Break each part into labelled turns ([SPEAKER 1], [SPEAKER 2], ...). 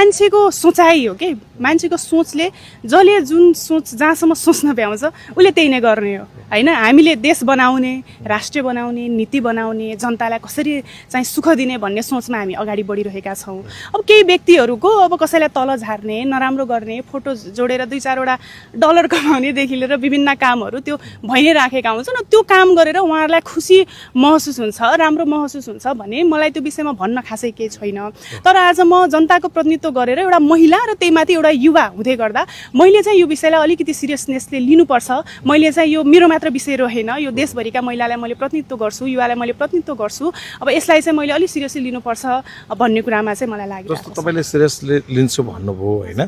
[SPEAKER 1] मान्छेको सोचाइ हो कि मान्छेको सोचले जसले जुन सोच जहाँसम्म सोच्न भ्याउँछ उसले त्यही नै गर्ने हो होइन। हामीले देश बनाउने, राष्ट्र बनाउने, नीति बनाउने, जनतालाई कसरी चाहिँ सुख दिने भन्ने सोचमा हामी अगाडि बढिरहेका छौँ। अब केही व्यक्तिहरूको अब कसैलाई तल झार्ने, नराम्रो गर्ने, फोटो जोडेर 2-4वटा डलर कमाउनेदेखि लिएर विभिन्न कामहरू त्यो भइ नै राखेका हुन्छन्। त्यो काम गरेर उहाँहरूलाई खुसी महसुस हुन्छ, राम्रो महसुस हुन्छ भने मलाई त्यो विषयमा भन्न खासै केही छैन। तर आज म जनताको प्रतिनिधित्व गरेर एउटा महिला र त्यही माथि एउटा युवा हुँदै गर्दा मैले चाहिँ यो विषयलाई अलिकति सिरियसनेसले लिनुपर्छ। मैले चाहिँ यो मेरो मात्र विषय रहेन, यो देशभरिका महिलालाई मैले प्रतिनिधित्व गर्छु, युवालाई मैले प्रतिनिधित्व गर्छु। अब यसलाई चाहिँ मैले अलिक सिरियसली लिनुपर्छ भन्ने कुरामा चाहिँ मलाई लाग्यो।
[SPEAKER 2] जस्तो तपाईँले सिरियसली लिन्छु भन्नुभयो होइन,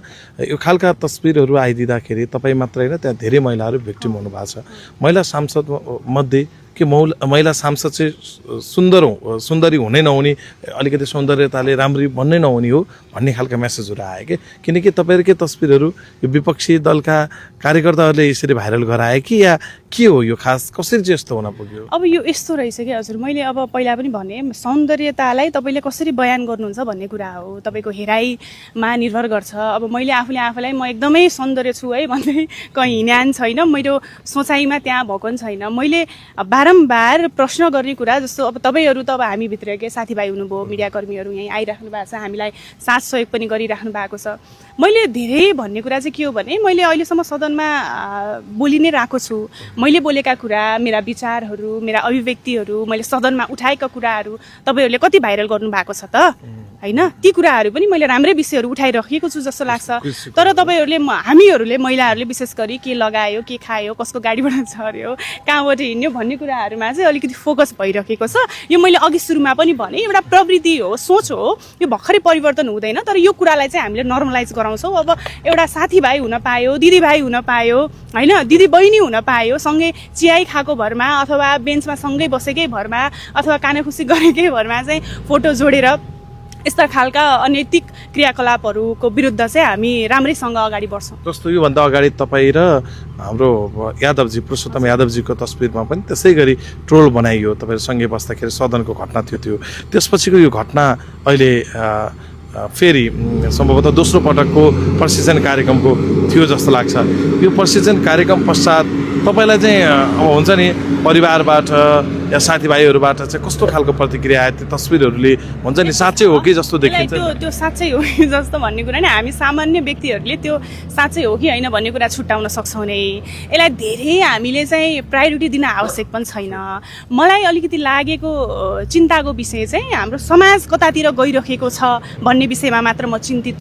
[SPEAKER 2] यो खालका तस्बिरहरू आइदिँदाखेरि तपाईँ मात्र होइन त्यहाँ धेरै महिलाहरू भिक्टिम हुनुभएको छ। महिला सांसद मध्ये कि महिला सांसद चाहिँ सुन्दरी हुनै नहुने, अलिकति सौन्दर्यताले राम्ररी बन्नै नहुने हो भन्ने खालका मेसेजहरू आयो कि, किनकि तपाईँहरूकै तस्बिरहरू यो विपक्षी दलका कार्यकर्ताहरूले यसरी भाइरल गराए कि या के हो यो खास, कसरी चाहिँ यस्तो हुन पुग्यो?
[SPEAKER 1] अब यो यस्तो रहेछ कि हजुर, मैले अब पहिला पनि भने सौन्दर्यतालाई तपाईँले कसरी बयान गर्नुहुन्छ भन्ने कुरा हो, तपाईँको हेराइमा निर्भर गर्छ। अब मैले आफूलाई म एकदमै सौन्दर्य छु है भन्दै कहीँ हिँड्यान छैन, मेरो सोचाइमा त्यहाँ भएको पनि छैन। मैले बारम्बार प्रश्न गर्ने कुरा जस्तो अब तपाईँहरू त अब हामीभित्रकै साथीभाइ हुनुभयो, मिडियाकर्मीहरू यहीँ आइराख्नु भएको छ, हामीलाई साथ सहयोग पनि गरिराख्नु भएको छ। मैले धेरै भन्ने कुरा चाहिँ के हो भने मैले अहिलेसम्म सदनमा बोलि नै रहेको छु। मैले बोलेका कुरा, मेरा विचारहरू, मेरा अभिव्यक्तिहरू, मैले सदनमा उठाएका कुराहरू तपाईँहरूले कति भाइरल गर्नुभएको छ त होइन। ती कुराहरू पनि मैले राम्रै विषयहरू उठाइराखेको छु जस्तो लाग्छ। तर तपाईँहरूले हामीहरूले महिलाहरूले विशेष गरी के लगायो, के खायो, कसको गाडीबाट झऱ्यो, कहाँबाट हिँड्यो भन्ने कुराहरूमा चाहिँ अलिकति फोकस भइरहेको छ। यो मैले अघि सुरुमा पनि भने एउटा प्रवृत्ति हो, सोच हो, यो भर्खरै परिवर्तन हुँदैन। तर यो कुरालाई चाहिँ हामीले नर्मलाइज गराउँछौँ। अब एउटा साथीभाइ हुन पायो, दिदीभाइ हुन पायो होइन, दिदी बहिनी हुन पायो, सँगै चियाई खाएको भरमा अथवा बेन्चमा सँगै बसेकै भरमा अथवा कानाखुसी गरेकै भरमा चाहिँ फोटो जोडेर यस्ता खालका अनैतिक क्रियाकलापहरूको विरुद्ध चाहिँ हामी राम्रैसँग अगाडि बढ्छौँ।
[SPEAKER 2] जस्तो योभन्दा अगाडि तपाईँ र हाम्रो यादवजी, पुरुषोत्तम यादवजीको तस्बिरमा पनि त्यसै गरी ट्रोल बनाइयो। तपाईँहरू सँगै बस्दाखेरि सदनको घटना थियो। त्यसपछिको यो घटना अहिले फेरि सम्भवतः दोस्रो पटकको प्रशिक्षण कार्यक्रमको थियो जस्तो लाग्छ। यो प्रशिक्षण कार्यक्रम पश्चात तपाईँलाई चाहिँ अब हुन्छ नि परिवारबाट या साथीभाइहरूबाट चाहिँ कस्तो खालको प्रतिक्रिया आयो? त्यो तस्बिरहरूले हुन्छ नि साँच्चै हो कि जस्तो देखिन्छ?
[SPEAKER 1] त्यो साँच्चै हो कि जस्तो भन्ने कुरा नि हामी सामान्य व्यक्तिहरूले त्यो साँच्चै हो कि होइन भन्ने कुरा छुट्याउन सक्छौँ नै। यसलाई धेरै हामीले चाहिँ प्रायोरिटी दिन आवश्यक पनि छैन। मलाई अलिकति लागेको चिन्ताको विषय चाहिँ हाम्रो समाज कतातिर गइरहेको छ भन्ने विषयमा मात्र म चिन्तित